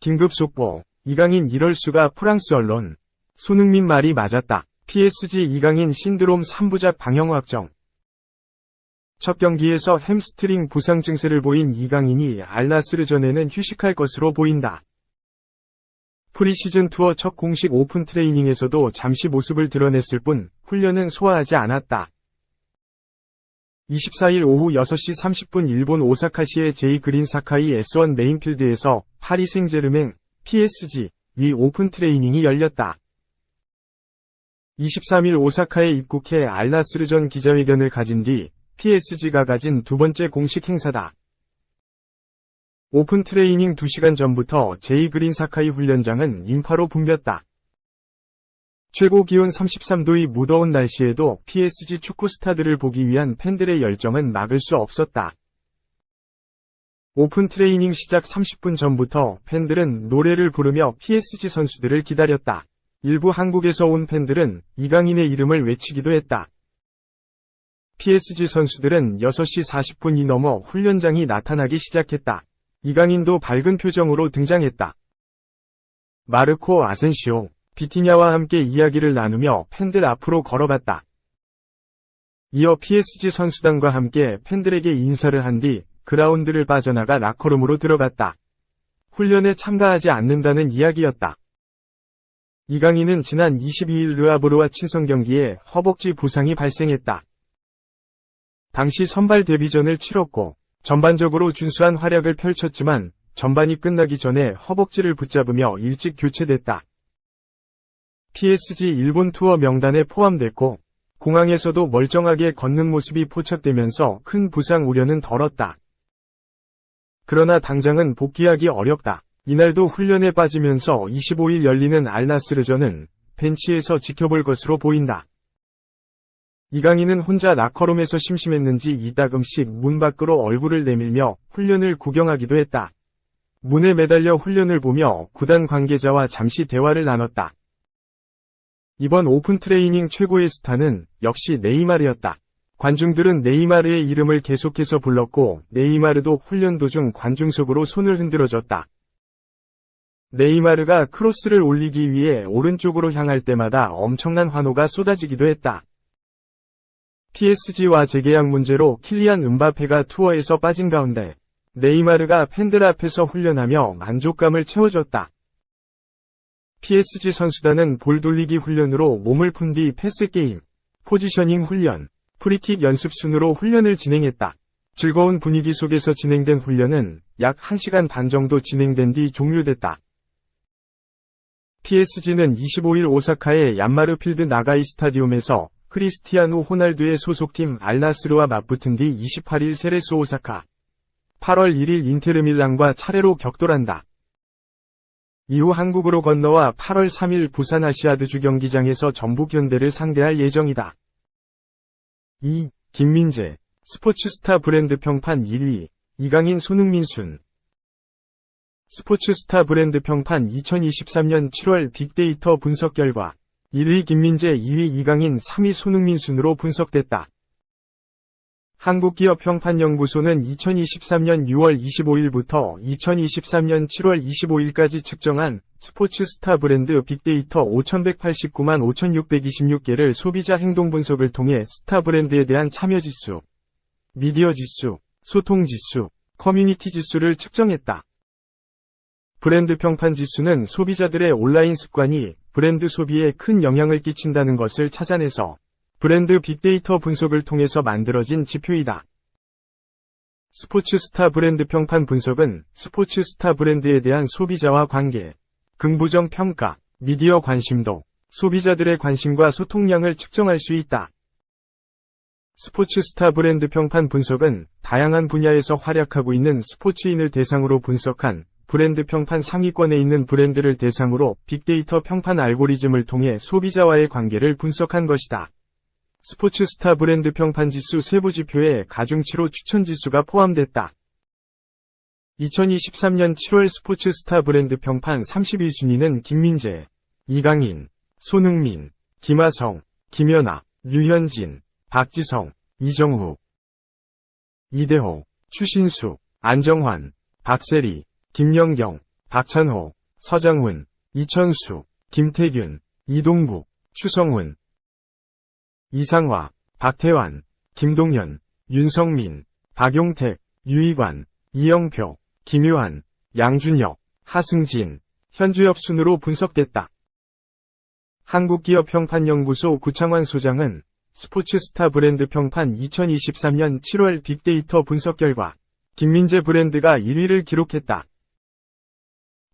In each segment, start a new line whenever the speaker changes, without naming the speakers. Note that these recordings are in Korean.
긴급 속보. 이강인 이럴 수가. 프랑스 언론. 손흥민 말이 맞았다. PSG 이강인 신드롬 3부작 방영 확정. 첫 경기에서 햄스트링 부상 증세를 보인 이강인이 알나스르전에는 휴식할 것으로 보인다. 프리시즌 투어 첫 공식 오픈 트레이닝에서도 잠시 모습을 드러냈을 뿐 훈련은 소화하지 않았다. 24일 오후 6시 30분 일본 오사카시의 제이 그린 사카이 S1 메인필드에서 파리 생제르맹 PSG 위 오픈 트레이닝이 열렸다. 23일 오사카에 입국해 알나스르전 기자회견을 가진 뒤 PSG가 가진 두 번째 공식 행사다. 오픈 트레이닝 2시간 전부터 제이 그린 사카이 훈련장은 인파로 붐볐다. 최고 기온 33도의 무더운 날씨에도 PSG 축구 스타들을 보기 위한 팬들의 열정은 막을 수 없었다. 오픈 트레이닝 시작 30분 전부터 팬들은 노래를 부르며 PSG 선수들을 기다렸다. 일부 한국에서 온 팬들은 이강인의 이름을 외치기도 했다. PSG 선수들은 6시 40분이 넘어 훈련장이 나타나기 시작했다. 이강인도 밝은 표정으로 등장했다. 마르코 아센시오, 비티냐와 함께 이야기를 나누며 팬들 앞으로 걸어갔다. 이어 PSG 선수단과 함께 팬들에게 인사를 한 뒤 그라운드를 빠져나가 라커룸으로 들어갔다. 훈련에 참가하지 않는다는 이야기였다. 이강인은 지난 22일 르아브르와 친선 경기에 허벅지 부상이 발생했다. 당시 선발 데뷔전을 치렀고 전반적으로 준수한 활약을 펼쳤지만 전반이 끝나기 전에 허벅지를 붙잡으며 일찍 교체됐다. PSG 일본 투어 명단에 포함됐고 공항에서도 멀쩡하게 걷는 모습이 포착되면서 큰 부상 우려는 덜었다. 그러나 당장은 복귀하기 어렵다. 이날도 훈련에 빠지면서 25일 열리는 알나스르전은 벤치에서 지켜볼 것으로 보인다. 이강인은 혼자 라커룸에서 심심했는지 이따금씩 문 밖으로 얼굴을 내밀며 훈련을 구경하기도 했다. 문에 매달려 훈련을 보며 구단 관계자와 잠시 대화를 나눴다. 이번 오픈 트레이닝 최고의 스타는 역시 네이마르였다. 관중들은 네이마르의 이름을 계속해서 불렀고 네이마르도 훈련 도중 관중 속으로 손을 흔들어줬다. 네이마르가 크로스를 올리기 위해 오른쪽으로 향할 때마다 엄청난 환호가 쏟아지기도 했다. PSG와 재계약 문제로 킬리안 음바페가 투어에서 빠진 가운데 네이마르가 팬들 앞에서 훈련하며 만족감을 채워줬다. PSG 선수단은 볼 돌리기 훈련으로 몸을 푼 뒤 패스게임, 포지셔닝 훈련, 프리킥 연습 순으로 훈련을 진행했다. 즐거운 분위기 속에서 진행된 훈련은 약 1시간 반 정도 진행된 뒤 종료됐다. PSG는 25일 오사카의 얀마르필드 나가이 스타디움에서 크리스티아누 호날두의 소속팀 알나스르와 맞붙은 뒤 28일 세레소 오사카, 8월 1일 인테르밀란과 차례로 격돌한다. 이후 한국으로 건너와 8월 3일 부산 아시아드주 경기장에서 전북현대를 상대할 예정이다. 2. 김민재, 스포츠스타 브랜드 평판 1위, 이강인 손흥민 순. 스포츠스타 브랜드 평판 2023년 7월 빅데이터 분석 결과 1위 김민재, 2위 이강인, 3위 손흥민 순으로 분석됐다. 한국기업평판연구소는 2023년 6월 25일부터 2023년 7월 25일까지 측정한 스포츠스타 브랜드 빅데이터 5189만 5626개를 소비자 행동 분석을 통해 스타 브랜드에 대한 참여지수, 미디어지수, 소통지수, 커뮤니티지수를 측정했다. 브랜드 평판 지수는 소비자들의 온라인 습관이 브랜드 소비에 큰 영향을 끼친다는 것을 찾아내서 브랜드 빅데이터 분석을 통해서 만들어진 지표이다. 스포츠스타 브랜드 평판 분석은 스포츠스타 브랜드에 대한 소비자와 관계, 긍부정 평가, 미디어 관심도, 소비자들의 관심과 소통량을 측정할 수 있다. 스포츠스타 브랜드 평판 분석은 다양한 분야에서 활약하고 있는 스포츠인을 대상으로 분석한 브랜드 평판 상위권에 있는 브랜드를 대상으로 빅데이터 평판 알고리즘을 통해 소비자와의 관계를 분석한 것이다. 스포츠스타 브랜드 평판 지수 세부 지표에 가중치로 추천 지수가 포함됐다. 2023년 7월 스포츠스타 브랜드 평판 32순위는 김민재, 이강인, 손흥민, 김하성, 김연아, 류현진, 박지성, 이정후, 이대호, 추신수, 안정환, 박세리, 김연경, 박찬호, 서장훈, 이천수, 김태균, 이동국, 추성훈, 이상화, 박태환, 김동현, 윤성민, 박용택, 유이관, 이영표, 김유한, 양준혁, 하승진, 현주엽 순으로 분석됐다. 한국기업평판연구소 구창환 소장은 스포츠스타 브랜드 평판 2023년 7월 빅데이터 분석 결과 김민재 브랜드가 1위를 기록했다.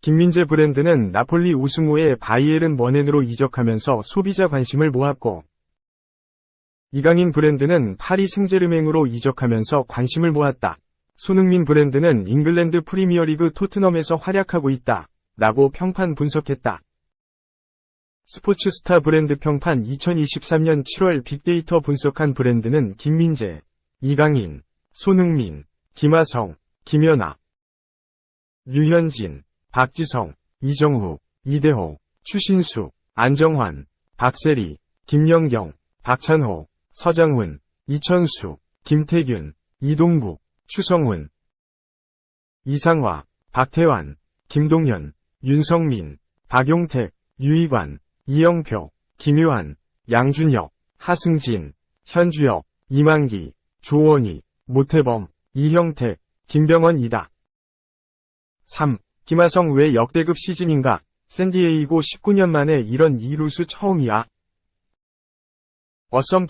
김민재 브랜드는 나폴리 우승 후에 바이에른 머넨으로 이적하면서 소비자 관심을 모았고, 이강인 브랜드는 파리 생제르맹으로 이적하면서 관심을 모았다. 손흥민 브랜드는 잉글랜드 프리미어리그 토트넘에서 활약하고 있다. 라고 평판 분석했다. 스포츠스타 브랜드 평판 2023년 7월 빅데이터 분석한 브랜드는 김민재, 이강인, 손흥민, 김하성, 김연아, 류현진, 박지성, 이정후, 이대호, 추신수, 안정환, 박세리, 김연경, 박찬호, 서장훈, 이천수, 김태균, 이동국, 추성훈, 이상화, 박태환, 김동현, 윤성민, 박용택, 유이관, 이영표, 김유한, 양준혁, 하승진, 현주엽, 이만기, 조원희, 모태범, 이형택, 김병헌이다. 3. 김하성 왜 역대급 시즌인가? 샌디에이고 19년 만에 이런 2루수 처음이야. 어썸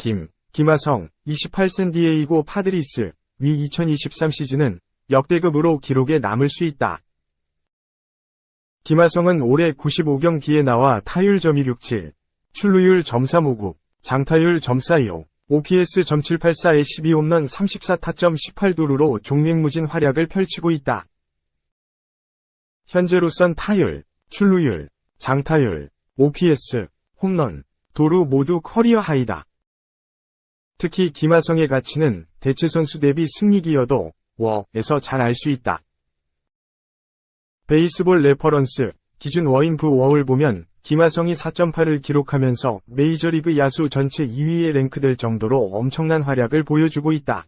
김하성, 28 샌디에이고 파드리스, 위 2023 시즌은 역대급으로 기록에 남을 수 있다. 김하성은 올해 95경기에 나와 타율 .267, 출루율 .359, 장타율 .425, OPS .784에 12홈런 34타점 18도루로 종횡무진 활약을 펼치고 있다. 현재로선 타율, 출루율, 장타율, OPS, 홈런, 도루 모두 커리어 하이다. 특히 김하성의 가치는 대체 선수 대비 승리기여도 에서 잘 알 수 있다. 베이스볼 레퍼런스 기준 워인프 워를 보면 김하성이 4.8을 기록하면서 메이저리그 야수 전체 2위에 랭크될 정도로 엄청난 활약을 보여주고 있다.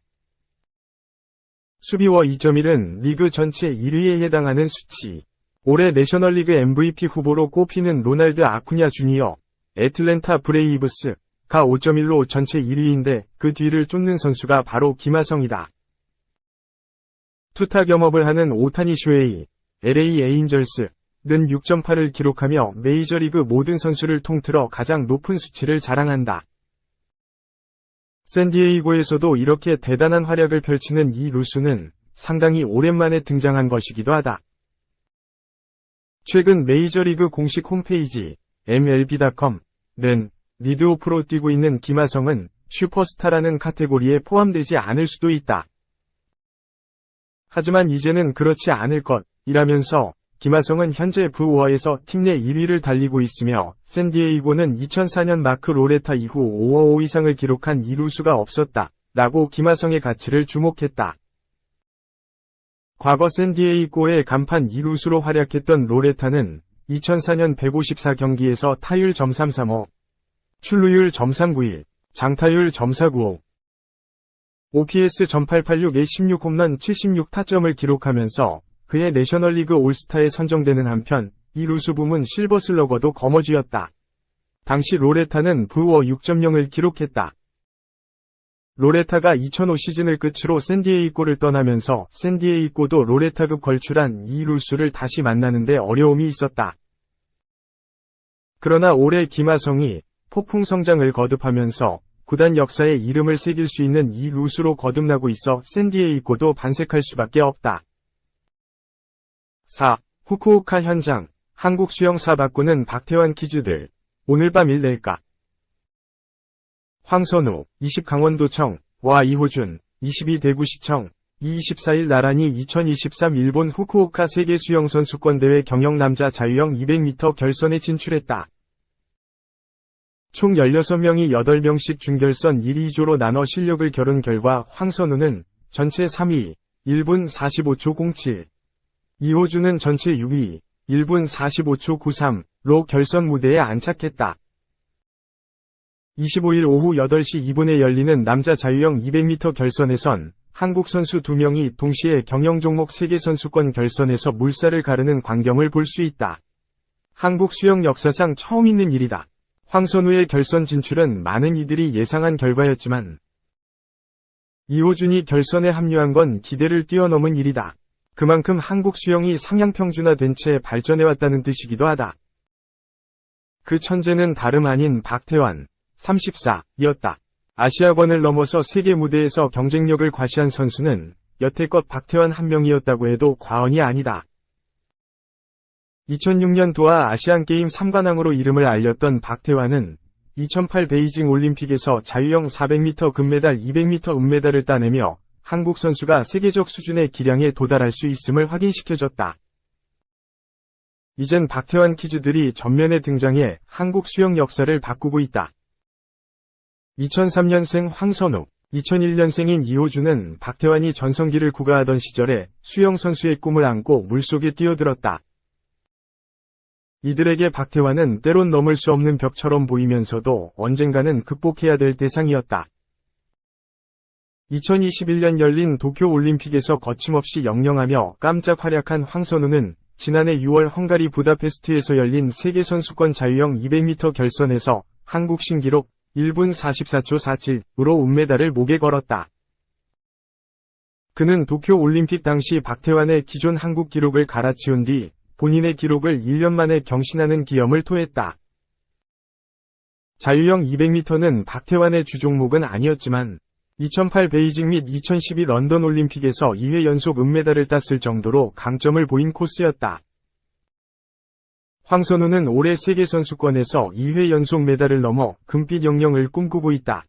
수비워 2.1은 리그 전체 1위에 해당하는 수치. 올해 내셔널리그 MVP 후보로 꼽히는 로날드 아쿠냐 주니어, 애틀랜타 브레이브스가 5.1로 전체 1위인데 그 뒤를 쫓는 선수가 바로 김하성이다. 투타 겸업을 하는 오타니 슈에이, LA 에인절스는 6.8을 기록하며 메이저리그 모든 선수를 통틀어 가장 높은 수치를 자랑한다. 샌디에이고에서도 이렇게 대단한 활약을 펼치는 이 루수는 상당히 오랜만에 등장한 것이기도 하다. 최근 메이저리그 공식 홈페이지 MLB.com은 리드오프로 뛰고 있는 김하성은 슈퍼스타라는 카테고리에 포함되지 않을 수도 있다. 하지만 이제는 그렇지 않을 것이라면서 김하성은 현재 부워에서 팀 내 1위를 달리고 있으며 샌디에이고는 2004년 마크 로레타 이후 5호 이상을 기록한 2루수가 없었다. 라고 김하성의 가치를 주목했다. 과거 샌디에이고의 간판 2루수로 활약했던 로레타는 2004년 154경기에서 타율 .335, 출루율 .391, 장타율 .495, OPS .886에 16홈런 76타점을 기록하면서 그의 내셔널리그 올스타에 선정되는 한편 이 루수 부문 실버슬러거도 거머쥐었다. 당시 로레타는 부워 6.0을 기록했다. 로레타가 2005 시즌을 끝으로 샌디에이고를 떠나면서 샌디에이고도 로레타급 걸출한 이 루수를 다시 만나는데 어려움이 있었다. 그러나 올해 김하성이 폭풍 성장을 거듭하면서 구단 역사에 이름을 새길 수 있는 이 루수로 거듭나고 있어 샌디에이고도 반색할 수밖에 없다. 4. 후쿠오카 현장, 한국 수영사 바꾸는 박태환 퀴즈들. 오늘 밤 일 낼까? 황선우, 20 강원도청, 와 이호준, 22 대구시청, 24일 나란히 2023 일본 후쿠오카 세계수영선수권대회 경영 남자 자유형 200m 결선에 진출했다. 총 16명이 8명씩 준결선 1, 2조로 나눠 실력을 겨룬 결과 황선우는 전체 3위, 1분 45초 07, 이호준은 전체 6위, 1분 45초 93로 결선 무대에 안착했다. 25일 오후 8시 2분에 열리는 남자 자유형 200m 결선에선 한국 선수 2명이 동시에 경영 종목 세계선수권 결선에서 물살을 가르는 광경을 볼 수 있다. 한국 수영 역사상 처음 있는 일이다. 황선우의 결선 진출은 많은 이들이 예상한 결과였지만 이호준이 결선에 합류한 건 기대를 뛰어넘은 일이다. 그만큼 한국 수영이 상향평준화된 채 발전해왔다는 뜻이기도 하다. 그 천재는 다름 아닌 박태환, 34이었다. 아시아권을 넘어서 세계 무대에서 경쟁력을 과시한 선수는 여태껏 박태환 한 명이었다고 해도 과언이 아니다. 2006년 도하 아시안게임 3관왕으로 이름을 알렸던 박태환은 2008 베이징 올림픽에서 자유형 400m 금메달, 200m 은메달을 따내며 한국 선수가 세계적 수준의 기량에 도달할 수 있음을 확인시켜줬다. 이젠 박태환 키즈들이 전면에 등장해 한국 수영 역사를 바꾸고 있다. 2003년생 황선우, 2001년생인 이호준은 박태환이 전성기를 구가하던 시절에 수영 선수의 꿈을 안고 물속에 뛰어들었다. 이들에게 박태환은 때론 넘을 수 없는 벽처럼 보이면서도 언젠가는 극복해야 될 대상이었다. 2021년 열린 도쿄올림픽에서 거침없이 영영하며 깜짝 활약한 황선우는 지난해 6월 헝가리 부다페스트에서 열린 세계선수권 자유형 200m 결선에서 한국 신기록 1분 44초 47으로 은메달을 목에 걸었다. 그는 도쿄올림픽 당시 박태환의 기존 한국 기록을 갈아치운 뒤 본인의 기록을 1년 만에 경신하는 기염을 토했다. 자유형 200m는 박태환의 주종목은 아니었지만 2008 베이징 및 2012 런던 올림픽에서 2회 연속 은메달을 땄을 정도로 강점을 보인 코스였다. 황선우는 올해 세계선수권에서 2회 연속 메달을 넘어 금빛 영령을 꿈꾸고 있다.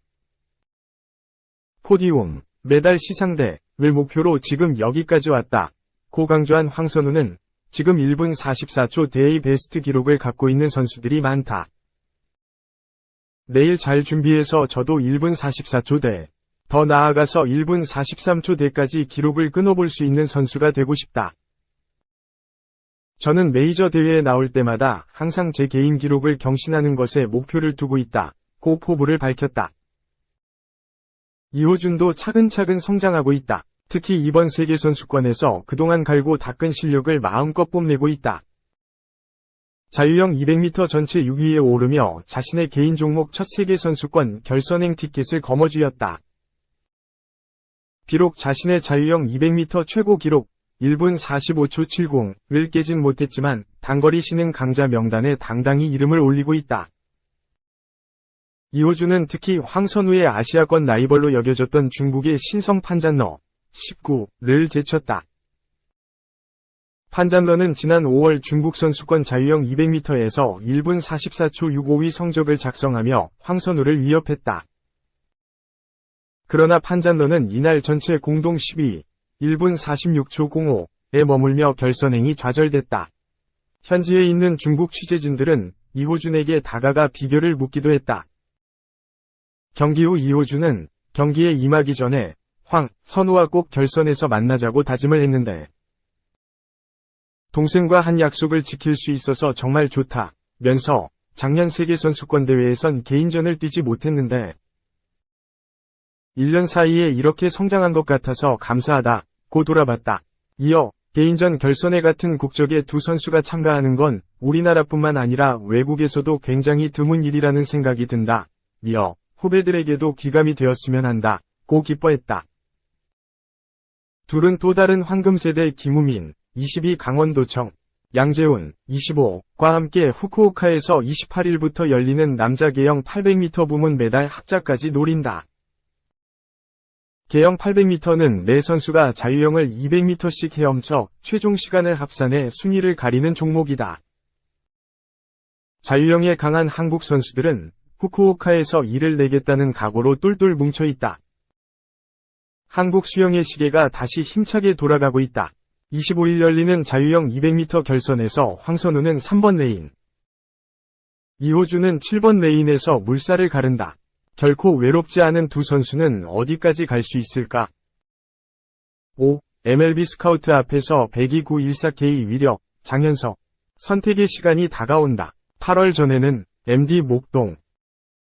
포디움, 메달 시상대를 목표로 지금 여기까지 왔다. 고 강조한 황선우는 지금 1분 44초 대의 베스트 기록을 갖고 있는 선수들이 많다. 내일 잘 준비해서 저도 1분 44초 대, 더 나아가서 1분 43초 대까지 기록을 끊어볼 수 있는 선수가 되고 싶다. 저는 메이저 대회에 나올 때마다 항상 제 개인 기록을 경신하는 것에 목표를 두고 있다. 고 포부를 밝혔다. 이호준도 차근차근 성장하고 있다. 특히 이번 세계선수권에서 그동안 갈고 닦은 실력을 마음껏 뽐내고 있다. 자유형 200m 전체 6위에 오르며 자신의 개인 종목 첫 세계선수권 결선행 티켓을 거머쥐었다. 비록 자신의 자유형 200m 최고 기록 1분 45초 70을 깨진 못했지만 단거리 신흥 강자 명단에 당당히 이름을 올리고 있다. 이호준은 특히 황선우의 아시아권 라이벌로 여겨졌던 중국의 신성 판잔러 19를 제쳤다. 판잔러는 지난 5월 중국 선수권 자유형 200m에서 1분 44초 65위 성적을 작성하며 황선우를 위협했다. 그러나 판잔러는 이날 전체 공동 10위 1분 46초 05에 머물며 결선행이 좌절됐다. 현지에 있는 중국 취재진들은 이호준에게 다가가 비결을 묻기도 했다. 경기 후 이호준은 경기에 임하기 전에 황선우와 꼭 결선에서 만나자고 다짐을 했는데 동생과 한 약속을 지킬 수 있어서 정말 좋다면서 작년 세계선수권대회에선 개인전을 뛰지 못했는데 1년 사이에 이렇게 성장한 것 같아서 감사하다고 돌아봤다. 이어 개인전 결선에 같은 국적의 두 선수가 참가하는 건 우리나라뿐만 아니라 외국에서도 굉장히 드문 일이라는 생각이 든다며 후배들에게도 귀감이 되었으면 한다고 기뻐했다. 둘은 또 다른 황금세대 김우민, 22 강원도청, 양재훈, 25과 함께 후쿠오카에서 28일부터 열리는 남자 계영 800m 부문 메달 합작까지 노린다. 계영 800m는 네 선수가 자유형을 200m씩 헤엄쳐 최종 시간을 합산해 순위를 가리는 종목이다. 자유형에 강한 한국 선수들은 후쿠오카에서 이를 내겠다는 각오로 똘똘 뭉쳐있다. 한국 수영의 시계가 다시 힘차게 돌아가고 있다. 25일 열리는 자유형 200m 결선에서 황선우는 3번 레인, 이호준은 7번 레인에서 물살을 가른다. 결코 외롭지 않은 두 선수는 어디까지 갈 수 있을까? 5. MLB 스카우트 앞에서 102.914K 위력, 장현석. 선택의 시간이 다가온다. 8월 전에는 MD 목동,